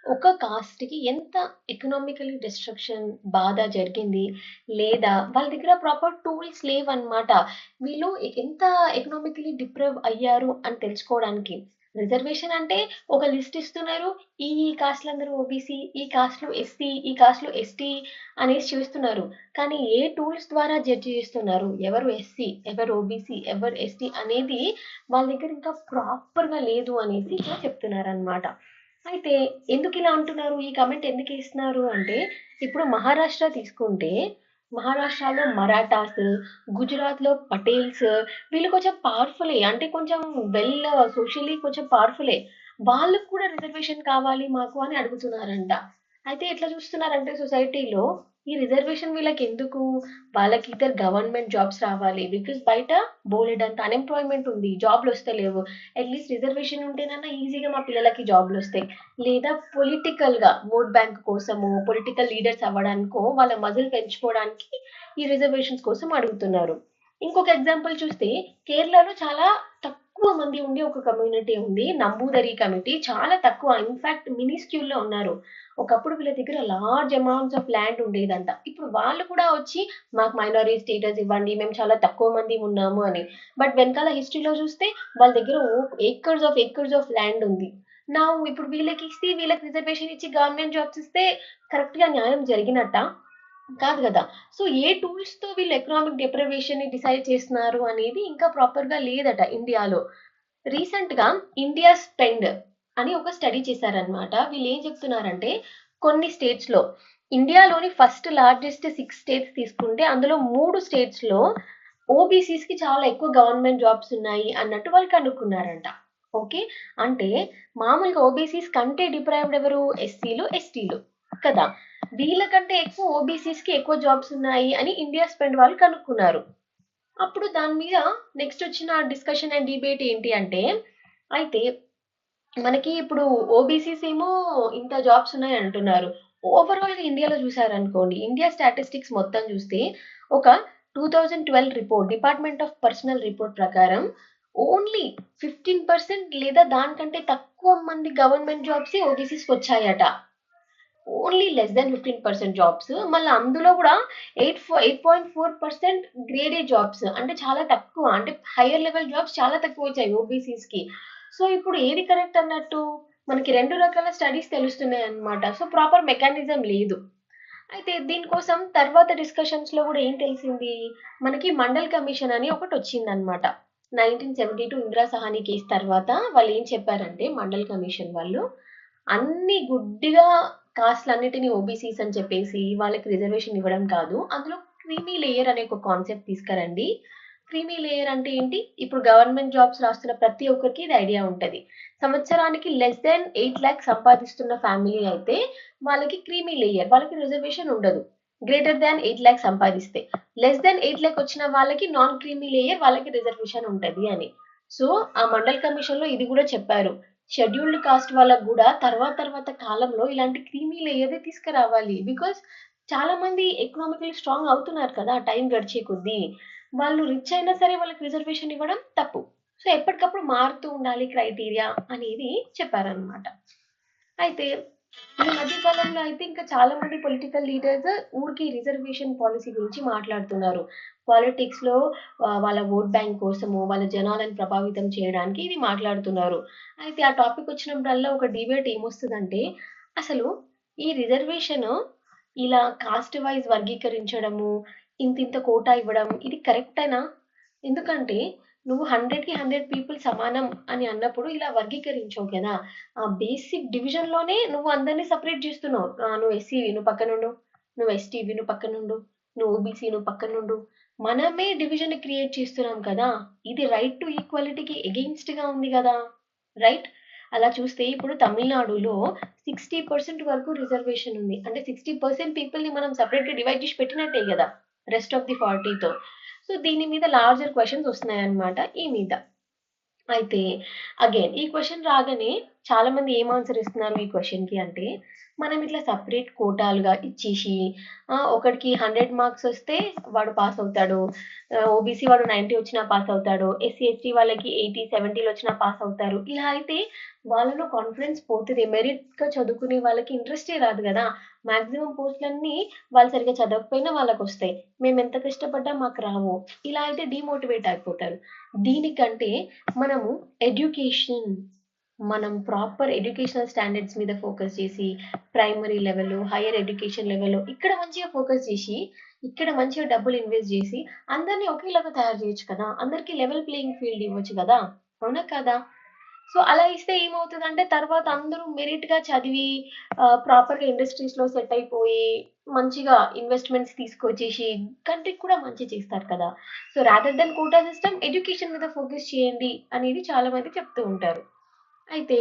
ఒక కాస్ట్‌కి ఎంత ఎకనామికల్లీ డిస్ట్రక్షన్ బాధ జరిగింది? లేదా వాళ్ళ దగ్గర ప్రాపర్ టూల్స్ లేవన్నమాట. వీళ్ళు ఎంత ఎకనామికల్లీ డిప్రైవ్ అయ్యారు అని తెలుసుకోవడానికి. రిజర్వేషన్ అంటే ఒక లిస్ట్ ఇస్తున్నారు. ఈ కాస్ట్‌లందరూ ఓబీసీ, ఈ కాస్ట్‌లు ఎస్సీ, ఈ కాస్ట్‌లు ఎస్టీ అనేసి చూస్తున్నారు. కానీ ఏ టూల్స్ ద్వారా జడ్జ్ చేస్తున్నారు? ఎవరు ఎస్సీ, ఎవరు ఓబీసీ, ఎవరు ఎస్టీ అనేది వాళ్ళ దగ్గర ఇంకా ప్రాపర్‌గా లేదు అనేసి ఇక్కడ చెప్తున్నారనమాట. అయితే ఎందుకిలా అంటున్నారు? ఈ కామెంట్ ఎందుకేస్తున్నారు అంటే, ఇప్పుడు మహారాష్ట్ర తీసుకుంటే, మహారాష్ట్రలో మరాఠాస్, గుజరాత్‌లో పటేల్స్ వీళ్ళు కొంచెం పవర్‌ఫులే. అంటే కొంచెం వెల్ సోషల్లీ కొంచెం పవర్‌ఫులే. వాళ్ళకి కూడా రిజర్వేషన్ కావాలి మాకు అని అడుగుతున్నారంట. అయితే ఎట్లా చూస్తున్నారంటే సొసైటీలో ఈ రిజర్వేషన్ వీళ్ళకెందుకు? వాళ్ళకి ఇద్దరు గవర్నమెంట్ జాబ్స్ రావాలి. బికాజ్ బయట బోలెడంత అన్‌ఎంప్లాయ్‌మెంట్ ఉంది. జాబ్‌లొస్తలేవు. అట్‌లీస్ట్ రిజర్వేషన్ ఉంటేనన్నా ఈజీగా మా పిల్లలకి జాబ్‌లొస్తాయి. లేదా పొలిటికల్‌గా ఓట్ బ్యాంక్ కోసమో, పొలిటికల్ లీడర్స్ అవ్వడానికో వాళ్ళ మజిల్ పెంచుకోవడానికి ఈ రిజర్వేషన్స్ కోసం అడుగుతున్నారు. ఇంకొక ఎగ్జాంపుల్ చూస్తే కేరళలో చాలా తక్కువ మంది ఉండే ఒక కమ్యూనిటీ ఉంది. నంబూదరి కమిటీ చాలా తక్కువ. ఇన్‌ఫాక్ట్ మినిస్క్యూల్‌లో ఉన్నారు. ఒకప్పుడు వీళ్ళ దగ్గర లార్జ్ అమౌంట్స్ ఆఫ్ ల్యాండ్ ఉండేదంట. ఇప్పుడు వాళ్ళు కూడా వచ్చి మాకు మైనారిటీ స్టేటస్ ఇవ్వండి. మేము చాలా తక్కువ మంది ఉన్నాము అని. బట్ వెనకాల హిస్టరీలో చూస్తే వాళ్ళ దగ్గర ఏకర్స్ ఆఫ్ ల్యాండ్ ఉంది. నౌ ఇప్పుడు వీళ్ళకి ఇస్తే వీళ్ళకి రిజర్వేషన్ ఇచ్చి గవర్నమెంట్ జాబ్స్ ఇస్తే కరెక్ట్‌గా న్యాయం జరిగినట్టా? కాదు కదా. సో ఏ టూల్స్ తో వీళ్ళు ఎకనామిక్ డిప్రైవేషన్ ని డిసైడ్ చేస్తున్నారు అనేది ఇంకా ప్రాపర్ గా లేదట ఇండియాలో. రీసెంట్ గా ఇండియా స్పెండ్ అని ఒక స్టడీ చేశారనమాట. వీళ్ళు ఏం చెప్తున్నారంటే కొన్ని స్టేట్స్ లో, ఇండియాలోని ఫస్ట్ లార్జెస్ట్ 6 స్టేట్స్ తీసుకుంటే అందులో 3 స్టేట్స్ లో ఓబీసీస్ కి చాలా ఎక్కువ గవర్నమెంట్ జాబ్స్ ఉన్నాయి అన్నట్టు వాళ్ళు కనుక్కున్నారంట. ఓకే. అంటే మామూలుగా ఓబీసీస్ కంటే డిప్రైవ్డ్ ఎవరు? ఎస్సీలు, ఎస్టీలు కదా. వీళ్ళకంటే ఎక్కువ ఓబీసీస్ కి ఎక్కువ జాబ్స్ ఉన్నాయి అని ఇండియా స్పెండ్ వాళ్ళు కనుక్కున్నారు. అప్పుడు దాని మీద నెక్స్ట్ వచ్చిన డిస్కషన్ అండ్ డిబేట్ ఏంటి అంటే, అయితే మనకి ఇప్పుడు ఓబీసీస్ ఏమో ఇంత జాబ్స్ ఉన్నాయి అంటున్నారు. ఓవరాల్ గా ఇండియాలో చూసారనుకోండి, ఇండియా స్టాటిస్టిక్స్ మొత్తం చూస్తే ఒక 2012 report, department of personnel report ప్రకారం ఓన్లీ 15% లేదా దానికంటే తక్కువ మంది గవర్నమెంట్ జాబ్స్ ఓబీసీస్ వచ్చాయట. Only less than 15% jobs. మళ్ళీ అందులో కూడా 8.4% గ్రేడ్ ఏ జాబ్స్, అంటే చాలా తక్కువ. అంటే హైయర్ లెవెల్ జాబ్స్ చాలా తక్కువ వచ్చాయి ఓబీసీస్ కి. సో ఇప్పుడు ఏది కరెక్ట్ అన్నట్టు మనకి రెండు రకాల స్టడీస్ తెలుస్తున్నాయి అన్నమాట. సో ప్రాపర్ మెకానిజం లేదు. అయితే దీనికోసం తర్వాత డిస్కషన్స్ లో కూడా ఏం తెలిసింది, మనకి మండల్ కమిషన్ అని ఒకటి వచ్చిందనమాట. 1972 ఇందిరా సహాని కేసు తర్వాత వాళ్ళు ఏం చెప్పారంటే, మండల్ కమిషన్ వాళ్ళు అన్ని గుడ్డిగా కాస్ట్‌లన్నిటిని ఓబీసీస్ అని చెప్పేసి వాళ్ళకి రిజర్వేషన్ ఇవ్వడం కాదు. అందులో క్రీమీ లేయర్ అనే ఒక కాన్సెప్ట్ తీసుకురండి. క్రీమీ లేయర్ అంటే ఏంటి? ఇప్పుడు గవర్నమెంట్ జాబ్స్ రాస్తున్న ప్రతి ఒక్కరికి ఇది ఐడియా ఉంటది. సంవత్సరానికి లెస్ దెన్ 8,00,000 సంపాదిస్తున్న ఫ్యామిలీ అయితే వాళ్ళకి క్రీమీ లేయర్, వాళ్ళకి రిజర్వేషన్ ఉండదు. గ్రేటర్ దాన్ 8,00,000 సంపాదిస్తే. లెస్ దెన్ 8,00,000 వచ్చిన వాళ్ళకి నాన్ క్రీమీ లేయర్, వాళ్ళకి రిజర్వేషన్ ఉంటది అని. సో ఆ మండల్ కమిషన్ లో ఇది కూడా చెప్పారు. షెడ్యూల్డ్ కాస్ట్ వాళ్ళకు కూడా తర్వాత తర్వాత కాలంలో ఇలాంటి క్రీమీ లేయర్ తీసుకురావాలి. బికాస్ చాలా మంది ఎకనామికల్లీ స్ట్రాంగ్ అవుతున్నారు కదా టైం గడిచే కొద్దీ. వాళ్ళు రిచ్ అయినా సరే వాళ్ళకి రిజర్వేషన్ ఇవ్వడం తప్పు. సో ఎప్పటికప్పుడు మారుతూ ఉండాలి క్రైటీరియా అనేది చెప్పారనమాట. అయితే ఈ మధ్య కాలంలో అయితే ఇంకా చాలా మంది పొలిటికల్ లీడర్స్ ఊరికి రిజర్వేషన్ పాలసీ గురించి మాట్లాడుతున్నారు. పాలిటిక్స్ లో వాళ్ళ ఓట్ బ్యాంక్ కోసము, వాళ్ళ జనాలను ప్రభావితం చేయడానికి ఇది మాట్లాడుతున్నారు. అయితే ఆ టాపిక్ వచ్చినప్పుడల్లా ఒక డిబేట్ ఏమొస్తుందంటే, అసలు ఈ రిజర్వేషన్ ఇలా కాస్ట్ వైజ్ వర్గీకరించడము, ఇంతింత కోటా ఇవ్వడం ఇది కరెక్టేనా? ఎందుకంటే నువ్వు 100కి 100 పీపుల్ సమానం అని అన్నప్పుడు ఇలా వర్గీకరించవు కదా. ఆ బేసిక్ డివిజన్ లోనే నువ్వు అందరినీ సపరేట్ చేస్తున్నావు. నువ్వు ఎస్సీవి నువ్వు పక్కనుండు, నువ్వు ఎస్టీవి నువ్వు పక్కనుండు, నువ్వు ఓబీసీ నువ్వు పక్కనుండు. మనమే డివిజన్ క్రియేట్ చేస్తున్నాం కదా. ఇది రైట్ టు ఈక్వాలిటీకి ఎగెయిన్స్ట్ గా ఉంది కదా. రైట్. అలా చూస్తే ఇప్పుడు తమిళనాడులో 60% వరకు రిజర్వేషన్ ఉంది. అంటే 60% పీపుల్ ని మనం సపరేట్ గా డివైడ్ చేసి పెట్టినట్టే కదా రెస్ట్ ఆఫ్ ది 40తో. సో దీని మీద లార్జర్ క్వశ్చన్స్ వస్తున్నాయి అన్నమాట ఈ మీద. అయితే అగైన్ ఈ క్వశ్చన్ రాగానే చాలా మంది ఏం ఆన్సర్ ఇస్తున్నారు ఈ క్వశ్చన్ కి అంటే, మనం ఇట్లా సపరేట్ కోటాలుగా ఇచ్చేసి ఒకడికి 100 మార్క్స్ వస్తే వాడు పాస్ అవుతాడు, ఓబీసీ వాడు 90 వచ్చినా పాస్ అవుతాడు, ఎస్సీ ఎస్టీ వాళ్ళకి 80 70 వచ్చినా పాస్ అవుతారు. ఇలా అయితే వాళ్ళలో కాన్ఫిడెన్స్ పోతుంది. మెరిట్ గా చదువుకునే వాళ్ళకి ఇంట్రెస్టే రాదు కదా. మాక్సిమం పోస్టులన్నీ వాళ్ళు సరిగ్గా చదవకపోయినా వాళ్ళకి వస్తాయి. మేము ఎంత కష్టపడ్డా మాకు రావు. ఇలా అయితే డిమోటివేట్ అయిపోతారు. దీనికంటే మనము ఎడ్యుకేషన్, మనం ప్రాపర్ ఎడ్యుకేషనల్ స్టాండర్డ్స్ మీద ఫోకస్ చేసి primary level, higher education level ఇక్కడ మంచిగా ఫోకస్ చేసి, ఇక్కడ మంచిగా డబ్బులు ఇన్వెస్ట్ చేసి అందరినీ ఒకేలాగా తయారు చేయొచ్చు కదా. అందరికీ లెవెల్ ప్లేయింగ్ ఫీల్డ్ ఇవ్వచ్చు కదా. అవునా కదా. సో అలా ఇస్తే ఏమవుతుందంటే తర్వాత అందరూ మెరిట్ గా చదివి ప్రాపర్ గా ఇండస్ట్రీస్ లో సెట్ అయిపోయి మంచిగా ఇన్వెస్ట్మెంట్స్ తీసుకొచ్చేసి కంట్రీకి కూడా మంచి చేస్తారు కదా. So rather than quota system, education మీద ఫోకస్ చేయండి అనేది చాలా మంది చెప్తూ ఉంటారు. అయితే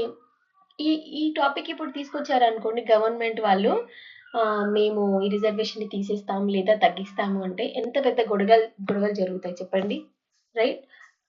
ఈ ఈ టాపిక్ ఇప్పుడు తీసుకొచ్చారనుకోండి గవర్నమెంట్ వాళ్ళు, మేము ఈ రిజర్వేషన్ ని తీసేస్తాం లేదా తగ్గిస్తాము అంటే ఎంత పెద్ద గొడవలు గొడవలు జరుగుతాయి చెప్పండి. రైట్.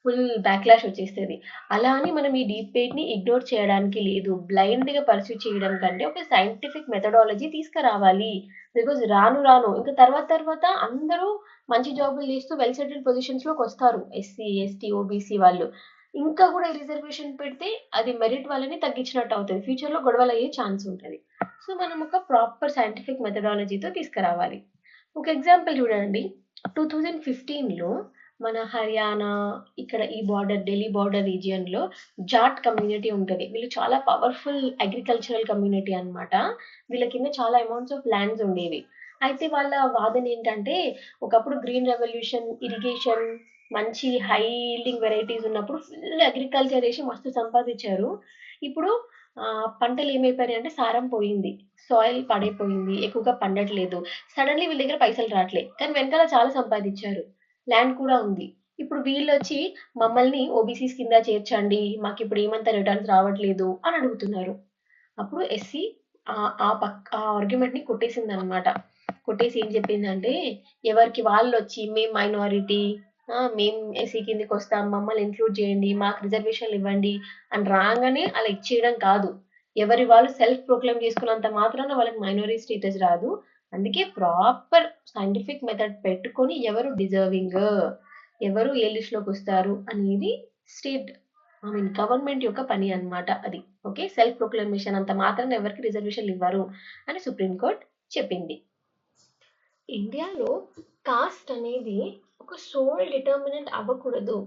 ఫుల్ బ్యాక్లాష్ వచ్చేస్తుంది. అలా అని మనం ఈ డిబేట్ ని ఇగ్నోర్ చేయడానికి లేదు. బ్లైండ్ గా పర్సూ చేయడం కంటే ఒక సైంటిఫిక్ మెథడాలజీ తీసుకురావాలి. బికాజ్ రాను రాను ఇంకా తర్వాత తర్వాత అందరూ మంచి జాబులు చేస్తూ వెల్ సెటిల్డ్ పొజిషన్స్ లోకి వస్తారు. ఎస్సీ ఎస్టీ ఓబీసీ వాళ్ళు ఇంకా కూడా రిజర్వేషన్ పెడితే అది మెరిట్ వాళ్ళని తగ్గించినట్టు అవుతుంది. ఫ్యూచర్ లో గొడవలు అయ్యే ఛాన్స్ ఉంటుంది. సో మనం ఒక ప్రాపర్ సైంటిఫిక్ మెథడాలజీతో తీసుకురావాలి. ఒక ఎగ్జాంపుల్ చూడండి. 2015లో మన హర్యానా, ఇక్కడ ఈ బార్డర్ ఢిల్లీ బార్డర్ రీజియన్ లో జాట్ కమ్యూనిటీ ఉంటుంది. వీళ్ళు చాలా పవర్ఫుల్ అగ్రికల్చరల్ కమ్యూనిటీ అన్నమాట. వీళ్ళ కింద చాలా అమౌంట్స్ ఆఫ్ ల్యాండ్స్ ఉండేవి. అయితే వాళ్ళ వాదన ఏంటంటే ఒకప్పుడు గ్రీన్ రెవల్యూషన్, ఇరిగేషన్, మంచి హై ఈల్డింగ్ వెరైటీస్ ఉన్నప్పుడు ఫుల్ అగ్రికల్చర్ చేసి మస్తు సంపాదించారు. ఇప్పుడు పంటలు ఏమైపోయాయి అంటే సారం పోయింది, సాయిల్ పడైపోయింది, ఎక్కువగా పండట్లేదు. సడన్లీ వీళ్ళ దగ్గర పైసలు రావట్లేదు, కానీ వెనకాల చాలా సంపాదించారు, ల్యాండ్ కూడా ఉంది. ఇప్పుడు వీళ్ళు వచ్చి మమ్మల్ని ఓబీసీస్ కింద చేర్చండి, మాకు ఇప్పుడు ఏమంత రిటర్న్స్ రావట్లేదు అని అడుగుతున్నారు. అప్పుడు ఎస్సీ ఆ ఆర్గ్యుమెంట్ ని కొట్టేసింది అనమాట. కొట్టేసి ఏం చెప్పిందంటే, ఎవరికి వాళ్ళు వచ్చి మేము మైనారిటీ, మేము ఎస్సీ కిందకి వస్తాం, మమ్మల్ని ఇంక్లూడ్ చేయండి, మాకు రిజర్వేషన్లు ఇవ్వండి అని రాగానే అలా ఇచ్చేయడం కాదు. ఎవరి వాళ్ళు సెల్ఫ్ ప్రొక్లెయిమ్ చేసుకున్నంత మాత్రాన వాళ్ళకి మైనారిటీ స్టేటస్ రాదు. అందుకే ప్రాపర్ సైంటిఫిక్ మెథడ్ పెట్టుకొని ఎవరు డిజర్వింగ్, ఎవరు ఏ లిస్ట్ లోకి వస్తారు అనేది స్టేట్, ఐ మీన్ గవర్నమెంట్ యొక్క పని అన్నమాట అది. ఓకే, సెల్ఫ్ ప్రొక్లమేషన్ అంత మాత్రం ఎవరికి రిజర్వేషన్లు ఇవ్వరు అని సుప్రీంకోర్టు చెప్పింది. ఇండియాలో కాస్ట్ అనేది ఒక సోల్ డిటర్మినెంట్ అవ్వకూడదు,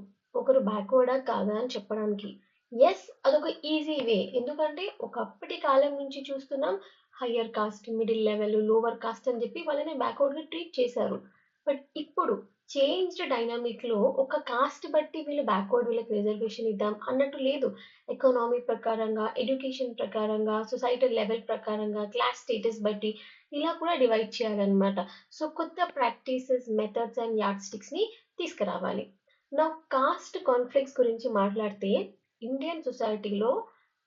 ఒకరు బ్యాక్వర్డా కాదా అని చెప్పడానికి. ఎస్, అదొక ఈజీ వే. ఎందుకంటే ఒకప్పటి కాలం నుంచి చూస్తున్నాం, higher cost, middle level, lower caste అని చెప్పి వాళ్ళని బ్యాక్వర్డ్గా ట్రీట్ చేశారు. బట్ ఇప్పుడు చేంజ్డ్ డైనామిక్ లో ఒక కాస్ట్ బట్టి వీళ్ళు బ్యాక్వర్డ్, వీళ్ళకి రిజర్వేషన్ ఇద్దాం అన్నట్టు లేదు. ఎకనామీ ప్రకారంగా, ఎడ్యుకేషన్ ప్రకారంగా, సొసైటల్ లెవెల్ ప్రకారంగా, క్లాస్ స్టేటస్ బట్టి ఇలా కూడా డివైడ్ చేయాలన్నమాట. సో కొత్త practices, methods and yard sticks ని తీసుకురావాలి. నా కాస్ట్ కాన్ఫ్లిక్ట్స్ గురించి మాట్లాడితే, ఇండియన్ సొసైటీలో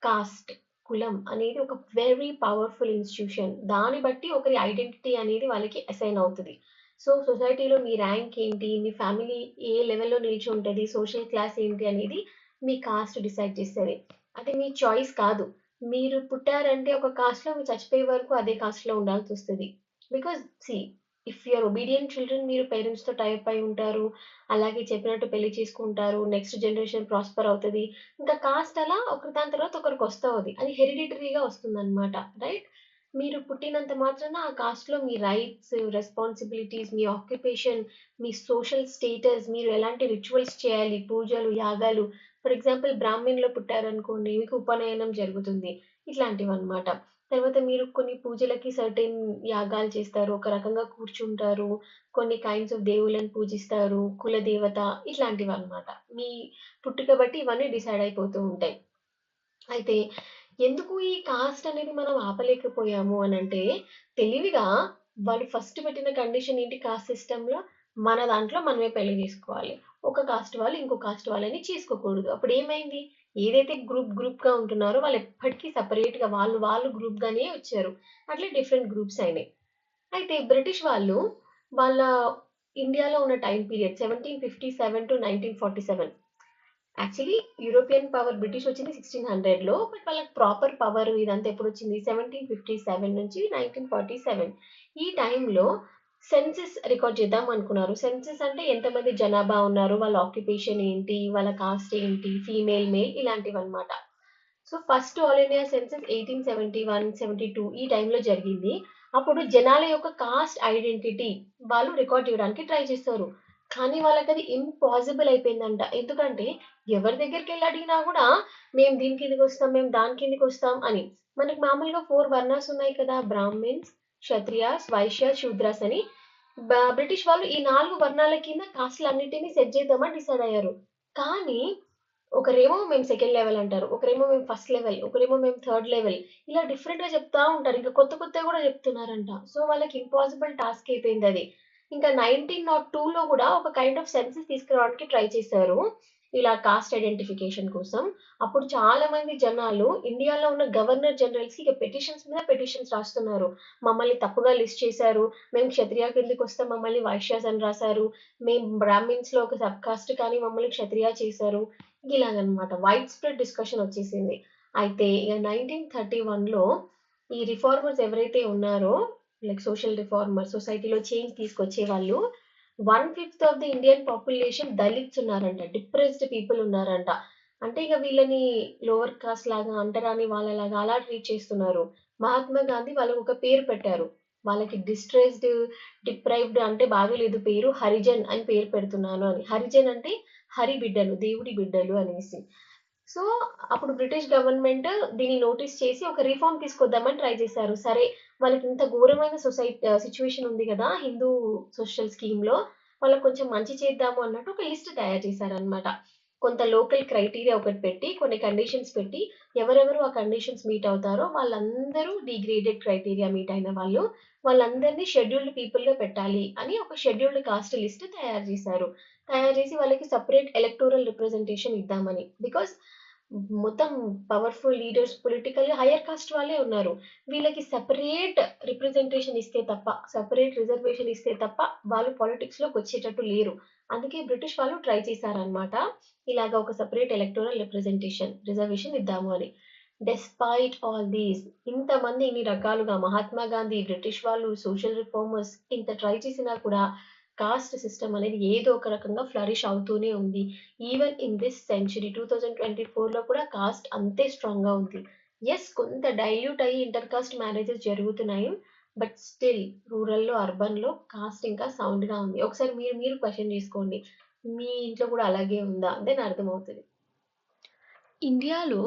కాస్ట్, కులం అనేది ఒక వెరీ పవర్ఫుల్ ఇన్స్టిట్యూషన్. దాన్ని బట్టి ఒకరి ఐడెంటిటీ అనేది వాళ్ళకి అసైన్ అవుతుంది. సో సొసైటీలో మీ ర్యాంక్ ఏంటి, మీ ఫ్యామిలీ ఏ లెవెల్లో నిలిచి ఉంటుంది, సోషల్ క్లాస్ ఏంటి అనేది మీ కాస్ట్ డిసైడ్ చేస్తుంది. అది మీ చాయిస్ కాదు. మీరు పుట్టారంటే ఒక కాస్ట్లో, మీరు చచ్చిపోయే వరకు అదే కాస్ట్లో ఉండాల్సి వస్తుంది. Because see, if you're obedient children, మీరు పేరెంట్స్తో టైప్ అయి ఉంటారు, అలాగే చెప్పినట్టు పెళ్లి చేసుకుంటారు, నెక్స్ట్ జనరేషన్ ప్రాస్పర్ అవుతుంది. ఇంకా కాస్ట్ అలా ఒకరి దాని తర్వాత ఒకరికి వస్తుంది, అది హెరిడిటరీగా వస్తుంది అనమాట. రైట్? మీరు పుట్టినంత మాత్రాన ఆ కాస్ట్లో మీ రైట్స్, రెస్పాన్సిబిలిటీస్, మీ ఆక్యుపేషన్, మీ సోషల్ స్టేటస్, మీరు ఎలాంటి రిచువల్స్ చేయాలి, పూజలు, యాగాలు, ఫర్ ఎగ్జాంపుల్ బ్రాహ్మణ్లో పుట్టారనుకోండి, మీకు ఉపనయనం జరుగుతుంది, ఇట్లాంటివి అనమాట. తర్వాత మీరు కొన్ని పూజలకి సర్టెన్ యాగాలు చేస్తారు, ఒక రకంగా కూర్చుంటారు, కొన్ని కైండ్స్ ఆఫ్ దేవుళ్ళని పూజిస్తారు, కులదేవత, ఇట్లాంటివి అనమాట. మీ పుట్టుక బట్టి ఇవన్నీ డిసైడ్ అయిపోతూ ఉంటాయి. అయితే ఎందుకు ఈ కాస్ట్ అనేది మనం ఆపలేకపోయాము అని అంటే, తెలివిగా వాళ్ళు ఫస్ట్ పెట్టిన కండిషన్ ఏంటి, కాస్ట్ సిస్టంలో మన దాంట్లో మనమే పెళ్లి చేసుకోవాలి, ఒక కాస్ట్ వాళ్ళు ఇంకో కాస్ట్ వాళ్ళని చేసుకోకూడదు. అప్పుడు ఏమైంది, ఏదైతే గ్రూప్ గా ఉంటున్నారో వాళ్ళు ఎప్పటికీ సపరేట్ గా వాళ్ళు గ్రూప్ గానే వచ్చారు. అట్లే డిఫరెంట్ గ్రూప్స్ అయినాయి. అయితే బ్రిటిష్ వాళ్ళు వాళ్ళ ఇండియాలో ఉన్న time period 1757 to 1947. Actually European power British వచ్చింది 1600లో, బట్ వాళ్ళకి ప్రాపర్ పవర్ ఇదంతా ఎప్పుడు వచ్చింది, 1757 నుంచి 1947. ఈ టైంలో సెన్సెస్ రికార్డ్ చేద్దాం అనుకున్నారు. సెన్సెస్ అంటే ఎంతమంది జనాభా ఉన్నారు, వాళ్ళ ఆక్యుపేషన్ ఏంటి, వాళ్ళ కాస్ట్ ఏంటి, ఫీమేల్, మేల్, ఇలాంటివి అనమాట. So first all India census 1871-72 ఈ టైంలో జరిగింది. అప్పుడు జనాల యొక్క కాస్ట్ ఐడెంటిటీ వాళ్ళు రికార్డ్ చేయడానికి ట్రై చేస్తారు, కానీ వాళ్ళకి అది ఇంపాసిబుల్ అయిపోయిందంట. ఎందుకంటే ఎవరి దగ్గరికి వెళ్ళి అడిగినా కూడా మేము దీని కిందకి వస్తాం, మేము దాని కిందకి వస్తాం అని. మనకి మామూలుగా 4 వర్ణాస్ ఉన్నాయి కదా, బ్రాహ్మిన్స్, క్షత్రియాస్, వైశ్యాస్, శూద్రాస్ అని. బ్రిటిష్ వాళ్ళు ఈ 4 వర్ణాల కింద కాస్ట్లన్నిటిని సెట్ చేద్దామని డిసైడ్ అయ్యారు. కానీ ఒకరేమో మేము సెకండ్ లెవెల్ అంటారు, ఒకరేమో మేము ఫస్ట్ లెవెల్, ఒకరేమో మేము థర్డ్ లెవెల్, ఇలా డిఫరెంట్ గా చెప్తా ఉంటారు. ఇంకా కొత్త కొత్తగా కూడా చెప్తున్నారంట. సో వాళ్ళకి ఇంపాసిబుల్ టాస్క్ అయిపోయింది అది. ఇంకా 1902లో కూడా ఒక కైండ్ ఆఫ్ సెన్సెస్ తీసుకురావడానికి ట్రై చేశారు, ఇలా కాస్ట్ ఐడెంటిఫికేషన్ కోసం. అప్పుడు చాలా మంది జనాలు ఇండియాలో ఉన్న గవర్నర్ జనరల్స్ కి ఇక పెటిషన్స్ మీద పెటిషన్స్ రాస్తున్నారు. మమ్మల్ని తప్పుగా లిస్ట్ చేశారు, మేము క్షత్రియ కిందకి వస్తే మమ్మల్ని వైశ్యాస్ అని రాశారు, మేము బ్రాహ్మిన్స్ లో ఒక సబ్ కాస్ట్ కానీ మమ్మల్ని క్షత్రియ చేశారు, ఇలాగనమాట. వైడ్ స్ప్రెడ్ డిస్కషన్ వచ్చేసింది. అయితే ఇక 1931లో ఈ రిఫార్మర్స్ ఎవరైతే ఉన్నారో, లైక్ సోషల్ రిఫార్మర్, సొసైటీలో చేంజ్ తీసుకొచ్చే వాళ్ళు, 1/5 of the Indian population Dalits ఉన్నారంట, డిప్రెస్డ్ పీపుల్ ఉన్నారంట. అంటే ఇక వీళ్ళని లోవర్ కాస్ట్ లాగా, అంటరాని వాళ్ళలాగా అలా ట్రీట్ చేస్తున్నారు. మహాత్మా గాంధీ వాళ్ళకి ఒక పేరు పెట్టారు, వాళ్ళకి డిస్ట్రెస్డ్, డిప్రైవ్డ్ అంటే బాగలేదు పేరు, హరిజన్ అని పేరు పెడుతున్నాను అని. హరిజన్ అంటే హరి బిడ్డలు, దేవుడి బిడ్డలు అనేసి. సో అప్పుడు బ్రిటిష్ గవర్నమెంట్ దీన్ని నోటీస్ చేసి ఒక రిఫార్మ్ తీసుకొద్దామని ట్రై చేశారు. సరే, వాళ్ళకి ఇంత ఘోరమైన సిచ్యువేషన్ ఉంది కదా హిందూ సోషల్ స్కీమ్‌లో, వాళ్ళకి కొంచెం మంచి చేద్దాము అన్నట్టు ఒక లిస్ట్ తయారు చేశారనమాట. కొంత లోకల్ క్రైటీరియా ఒకటి పెట్టి, కొన్ని కండిషన్స్ పెట్టి, ఎవరెవరు ఆ కండిషన్స్ మీట్ అవుతారో వాళ్ళందరూ డిగ్రేడెడ్ క్రైటీరియా మీట్ అయిన వాళ్ళు, వాళ్ళందరినీ షెడ్యూల్డ్ పీపుల్‌గా పెట్టాలి అని ఒక షెడ్యూల్డ్ కాస్ట్ లిస్ట్ తయారు చేశారు. తయారు చేసి వాళ్ళకి సెపరేట్ ఎలక్టోరల్ రిప్రజెంటేషన్ ఇద్దామని. బికాజ్ మొత్తం పవర్ఫుల్ లీడర్స్ పొలిటికల్‌గా హైయర్ కాస్ట్ వాళ్ళే ఉన్నారు. వీళ్ళకి సెపరేట్ రిప్రజెంటేషన్ ఇస్తే తప్ప, సెపరేట్ రిజర్వేషన్ ఇస్తే తప్ప వాళ్ళు పాలిటిక్స్‌లోకి వచ్చేటట్టు లేరు. అందుకే బ్రిటిష్ వాళ్ళు ట్రై చేశారనమాట. ఇలాగ ఒక సెపరేట్ ఎలక్టోరల్ రిజర్వేషన్ ఇద్దాము అని. డెస్పైట్ ఆల్ దీస్, ఇంతమంది ఇన్ని రకాలుగా మహాత్మా గాంధీ, బ్రిటిష్ వాళ్ళు, సోషల్ రిఫార్మర్స్ ఇంత ట్రై చేసినా కూడా కాస్ట్ సిస్టమ్ అనేది ఏదో ఒక రకంగా ఫ్లరిష్ అవుతూనే ఉంది. ఈవెన్ ఇన్ దిస్ సెంచరీ 2024లో కూడా కాస్ట్ అంతే స్ట్రాంగ్‌గా ఉంది. యెస్, కొంత డైల్యూట్ అయ్యి ఇంటర్ కాస్ట్ మ్యారేజెస్ జరుగుతున్నాయి. బట్ స్టిల్ రూరల్‌లో, అర్బన్‌లో కాస్ట్ ఇంకా సౌండ్‌గా ఉంది. ఒకసారి మీరు మీరు క్వెషన్ చేసుకోండి. మీ ఇంట్లో కూడా అలాగే ఉందా? దెన్ అర్థమవుతది. ఇండియాలో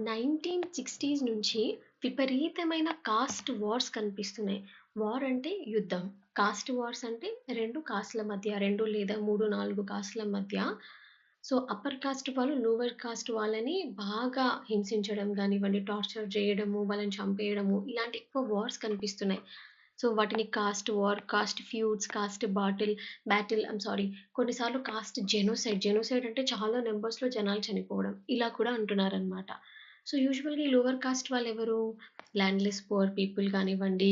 1960s నుంచి విపరీతమైన కాస్ట్ వార్స్ కనిపిస్తున్నాయి. వార్ అంటే యుద్ధం. కాస్ట్ వార్స్ అంటే 2 కాస్ట్‌ల మధ్య, 2 లేదా 3, 4 కాస్ట్‌ల మధ్య. సో, అప్పర్ కాస్ట్ వాళ్ళు లోవర్ కాస్ట్ వాళ్ళని బాగా హింసించడం గానివ్వండి, టార్చర్ చేయడము, వాళ్ళని చంపేయడము, ఇలాంటి ఎక్కువ వార్స్ కనిపిస్తున్నాయి. సో, వాటిని caste war, caste feuds, caste battle కొన్నిసార్లు కాస్ట్ జెనోసైడ్. జెనోసైడ్ అంటే చాలా నంబర్స్‌లో జనాలు చనిపోవడం. ఇలా కూడా అంటున్నారనమాట. సో, యూజువల్‌గా ఈ లోవర్ కాస్ట్ వాళ్ళెవరు? ల్యాండ్‌లెస్ పూర్ పీపుల్ కానివ్వండి,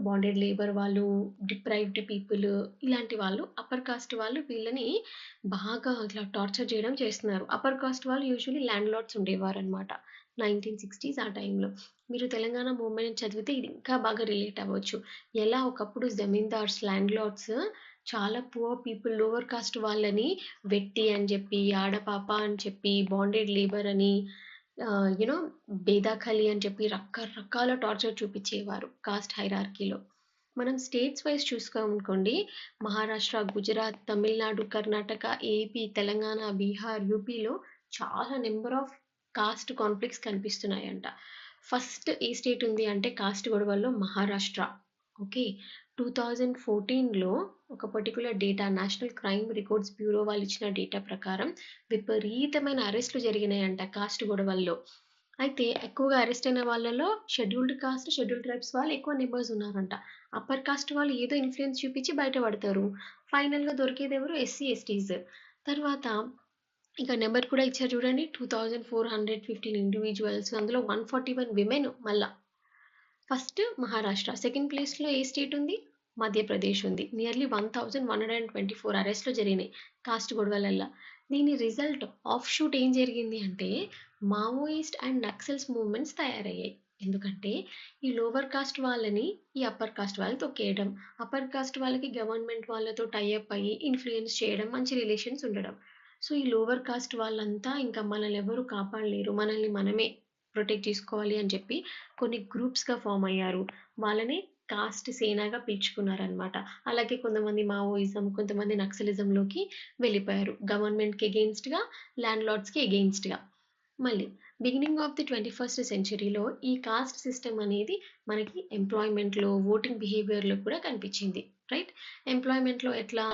బాండెడ్ లేబర్ వాళ్ళు, డిప్రైవ్డ్ పీపుల్, ఇలాంటి వాళ్ళు. అప్పర్ కాస్ట్ వాళ్ళు వీళ్ళని బాగా ఇట్లా టార్చర్ చేయడం చేస్తున్నారు. అప్పర్ కాస్ట్ వాళ్ళు యూజువల్లీ ల్యాండ్ లార్డ్స్ ఉండేవారనమాట. 1960s ఆ టైంలో. మీరు తెలంగాణ మూవ్‌మెంట్ చదివితే ఇది ఇంకా బాగా రిలేట్ అవ్వచ్చు. ఎలా ఒకప్పుడు జమీందార్స్, ల్యాండ్ లార్డ్స్ చాలా పూర్ పీపుల్, లోవర్ కాస్ట్ వాళ్ళని వెట్టి అని చెప్పి, ఆడపాప అని చెప్పి, బాండెడ్ లేబర్ అని, యూనో బేదాఖలి అని చెప్పి రకరకాల టార్చర్ చూపించేవారు కాస్ట్ హైరార్కీలో. మనం స్టేట్స్ వైజ్ చూసుకోమనుకోండి, మహారాష్ట్ర, గుజరాత్, తమిళనాడు, కర్ణాటక, ఏపీ, తెలంగాణ, బీహార్, యూపీలో చాలా నెంబర్ ఆఫ్ కాస్ట్ కాన్ఫ్లిక్ట్స్ కనిపిస్తున్నాయంట. ఫస్ట్ ఏ స్టేట్ ఉంది అంటే కాస్ట్ గొడవల్లో మహారాష్ట్ర. ఓకే. 2014లో ఒక particular data, national crime records bureau వాళ్ళు ఇచ్చిన డేటా ప్రకారం విపరీతమైన అరెస్టులు జరిగినాయంట కాస్ట్ గొడవల్లో. అయితే ఎక్కువగా అరెస్ట్ అయిన వాళ్ళలో షెడ్యూల్డ్ కాస్ట్, షెడ్యూల్డ్ ట్రైబ్స్ వాళ్ళు ఎక్కువ నెంబర్స్ ఉన్నారంట. అప్పర్ కాస్ట్ వాళ్ళు ఏదో ఇన్ఫ్లుయెన్స్ చూపించి బయటపడతారు. ఫైనల్‌గా దొరికేది ఎవరు? ఎస్సీ, ఎస్టీస్. తర్వాత ఇక నెంబర్ కూడా ఇచ్చారు చూడండి. 2415 ఇండివిడ్యువల్స్, అందులో 141 విమెన్ మళ్ళా. ఫస్ట్ మహారాష్ట్ర, సెకండ్ ప్లేస్‌లో ఏ స్టేట్ ఉంది? మధ్యప్రదేశ్ ఉంది. నియర్లీ 1124 అరెస్ట్‌లు జరిగినాయి కాస్ట్ గొడవలల్ల. దీని రిజల్ట్ ఆఫ్ షూట్ ఏం జరిగింది అంటే మావోయిస్ట్ అండ్ నక్సల్స్ మూవ్‌మెంట్స్ తయారయ్యాయి. ఎందుకంటే ఈ లోవర్ కాస్ట్ వాళ్ళని ఈ అప్పర్ కాస్ట్ వాళ్ళు తొక్కేయడం. అప్పర్ కాస్ట్ వాళ్ళకి గవర్నమెంట్ వాళ్ళతో టై అప్ అయ్యి ఇన్‌ఫ్లూయెన్స్ చేయడం, మంచి రిలేషన్స్ ఉండడం. సో, ఈ లోవర్ కాస్ట్ వాళ్ళంతా ఇంకా మనల్ని ఎవరు కాపాడలేరు, మనల్ని మనమే ప్రొటెక్ట్ చేసుకోవాలి అని చెప్పి కొన్ని గ్రూప్స్‌గా ఫార్మ్ అయ్యారు. వాళ్ళని కాస్ట్ సేనగా పిలుచుకున్నారనమాట. అలాగే కొంతమంది మావోయిజం, కొంతమంది నక్సలిజంలోకి వెళ్ళిపోయారు. గవర్నమెంట్‌కి ఎగెయిన్స్ట్‌గా, ల్యాండ్ లార్డ్స్‌కి ఎగెయిన్స్ట్‌గా. మళ్ళీ బిగినింగ్ ఆఫ్ ది 21st సెంచరీలో ఈ కాస్ట్ సిస్టమ్ అనేది మనకి ఎంప్లాయ్‌మెంట్‌లో, ఓటింగ్ బిహేవియర్‌లో కూడా కనిపించింది. రైట్? ఎంప్లాయ్‌మెంట్‌లో ఎట్లా?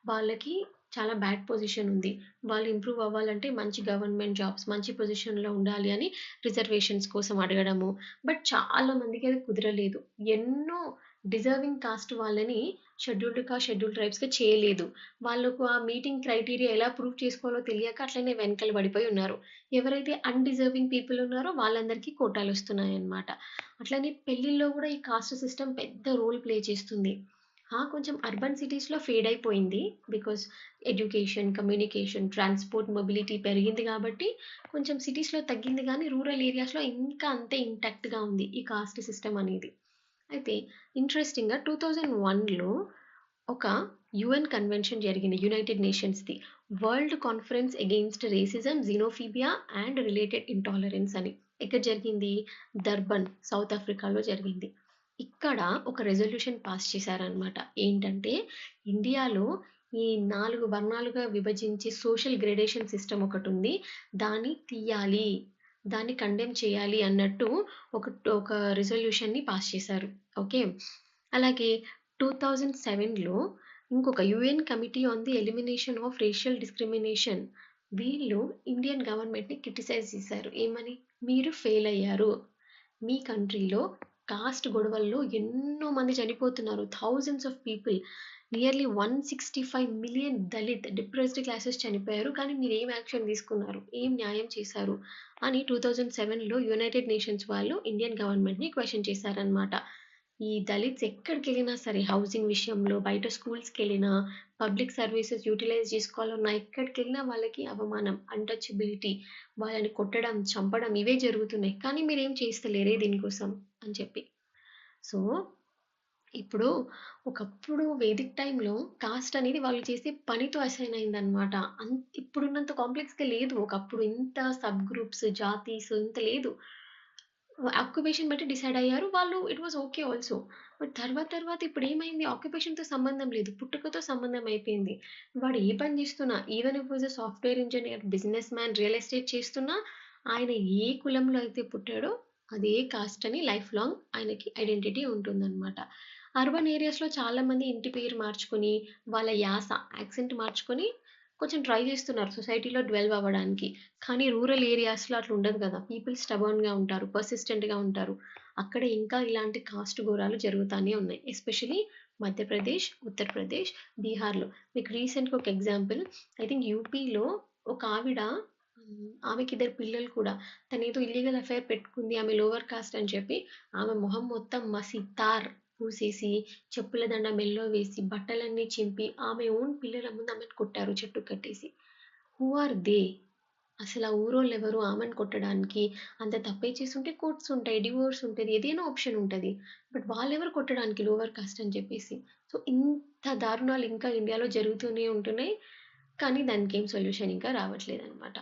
వాళ్ళకి చాలా బ్యాడ్ పొజిషన్ ఉంది. వాళ్ళు ఇంప్రూవ్ అవ్వాలంటే మంచి గవర్నమెంట్ జాబ్స్, మంచి పొజిషన్‌లో ఉండాలి అని రిజర్వేషన్స్ కోసం అడగడము. బట్ చాలా మందికి అది కుదరలేదు. ఎన్నో డిజర్వింగ్ కాస్ట్ వాళ్ళని షెడ్యూల్డ్ ట్రైబ్స్‌గా చేయలేదు. వాళ్ళకు ఆ మీటింగ్ క్రైటీరియా ఎలా ప్రూవ్ చేసుకోవాలో తెలియక అట్లనే వెనకల పడిపోయి ఉన్నారు. ఎవరైతే అన్‌డిజర్వింగ్ పీపుల్ ఉన్నారో వాళ్ళందరికీ కోటాలొస్తున్నాయన్నమాట. అట్లనే పెళ్ళిల్లో గూడా ఈ కాస్ట్ సిస్టమ్ పెద్ద రోల్ ప్లే చేస్తుంది. కొంచెం అర్బన్ సిటీస్‌లో ఫేడ్ అయిపోయింది. Because education, communication, transport, mobility పెరిగింది గాబట్టి కొంచెం సిటీస్‌లో తగ్గింది గానీ, రూరల్ ఏరియాస్‌లో ఇంకా అంతే ఇంటాక్ట్‌గా ఉంది ఈ కాస్ట్ సిస్టమ్ అనేది. అయితే ఇంట్రెస్టింగ్‌గా 2001లో ఒక యూఎన్ కన్వెన్షన్ జరిగింది, యునైటెడ్ నేషన్స్‌ది. World conference against racism, xenophobia and related intolerance అని. ఎక్కడ జరిగింది? దర్బన్, సౌత్ ఆఫ్రికాలో జరిగింది. ఇక్కడ ఒక రెజల్యూషన్ పాస్ చేశారనమాట. ఏంటంటే ఇండియాలో ఈ 4 వర్ణాలుగా విభజించి సోషల్ గ్రేడేషన్ సిస్టమ్ ఒకటుంది. దాన్ని తీయాలి. దాన్ని కండెమ్ చేయాలి అన్నట్టు ఒక ఒక రిజల్యూషన్ని పాస్ చేశారు. ఓకే. అలాగే 2007లో ఇంకొక UN committee on the elimination of racial discrimination వీళ్ళు ఇండియన్ గవర్నమెంట్‌ని క్రిటిసైజ్ చేశారు. ఏమని? మీరు ఫెయిల్ అయ్యారు. మీ కంట్రీలో కాస్ట్ గొడవల్లో ఎన్నో మంది చనిపోతున్నారు. Thousands of people nearly 165 million Dalit depressed classes చనిపోయారు. కానీ మీరు ఏం యాక్షన్ తీసుకున్నారు? ఏం న్యాయం చేశారు? అని 2007లో యునైటెడ్ నేషన్స్ వాళ్ళు ఇండియన్ గవర్నమెంట్‌ని క్వెషన్ చేశారనమాట. ఈ దళిత్స్ ఎక్కడికెళ్ళినా సరే హౌసింగ్ విషయంలో, బయట స్కూల్స్‌కెళ్ళినా, పబ్లిక్ సర్వీసెస్ యూటిలైజ్ చేసుకోవాలన్నా ఎక్కడికెళ్ళినా వాళ్ళకి అవమానం, అన్‌టచబిలిటీ, వాళ్ళని కొట్టడం, చంపడం ఇవే జరుగుతున్నాయి. కానీ మీరేం చేస్తలేరే దీనికోసం అని చెప్పి. సో, ఇప్పుడు ఒకప్పుడు వేదిక్ టైంలో కాస్ట్ అనేది వాళ్ళు చేసే పనితో అసైన్ అయిందనమాట. ఇప్పుడున్నంత కాంప్లెక్స్‌గా లేదు. ఒకప్పుడు ఇంత సబ్ గ్రూప్స్, జాతీస్ ఇంత లేదు. ఆక్యుపేషన్ బట్టి డిసైడ్ అయ్యారు. వాళ్ళు it was okay also. But తర్వాత ఇప్పుడు ఏమైంది ఆక్యుపేషన్‌తో సంబంధం లేదు. పుట్టుకతో సంబంధం అయిపోయింది. వాడు ఏ పని చేస్తున్నా even if was a software engineer, business man, real estate చేస్తున్నా ఆయన ఏ కులంలో అయితే పుట్టాడో అదే కాస్ట్ అని లైఫ్ లాంగ్ ఆయనకి ఐడెంటిటీ ఉంటుందన్నమాట. అర్బన్ ఏరియాస్‌లో చాలామంది ఇంటి పేరు మార్చుకొని, వాళ్ళ యాస, యాక్సెంట్ మార్చుకొని కొంచెం ట్రై చేస్తున్నారు సొసైటీలో డ్వెల్వ్ అవ్వడానికి. కానీ రూరల్ ఏరియాస్‌లో అట్లా ఉండదు కదా! పీపుల్ స్టబర్న్‌గా ఉంటారు. పర్సిస్టెంట్‌గా ఉంటారు. అక్కడ ఇంకా ఇలాంటి కాస్ట్ ఘోరాలు జరుగుతానే ఉన్నాయి. ఎస్పెషల్లీ మధ్యప్రదేశ్, ఉత్తరప్రదేశ్, బీహార్‌లో. మీకు రీసెంట్‌గా ఒక ఎగ్జాంపుల్ ఐ థింక్ యూపీలో ఒక ఆవిడ ఆమెకిద్దరు పిల్లలు కూడా. తనేదో ఇల్లీగల్ అఫైర్ పెట్టుకుంది. ఆమె లోవర్ కాస్ట్ అని చెప్పి ఆమె మొహం మొత్తం మసి తార్ పూసేసి, చెప్పుల దండ మెడలో వేసి, బట్టలన్నీ చింపి, ఆమె ఓన్ పిల్లల ముందు ఆమెను కొట్టారు చెట్టుకి కట్టేసి. Who are they? అసలు ఆ ఊరోళ్ళెవరు ఆమెను కొట్టడానికి? అంత తప్పే చేసుంటే కోర్ట్స్ ఉంటాయి, డివోర్స్ ఉంటది, ఏదైనా ఆప్షన్ ఉంటది. బట్ వాళ్ళెవరు కొట్టడానికి లోవర్ కాస్ట్ అని చెప్పేసి. సో, ఇంత దారుణాలు ఇంకా ఇండియాలో జరుగుతూనే ఉంటున్నాయి. కానీ దానికేం సొల్యూషన్ ఇంకా రావట్లేదనమాట.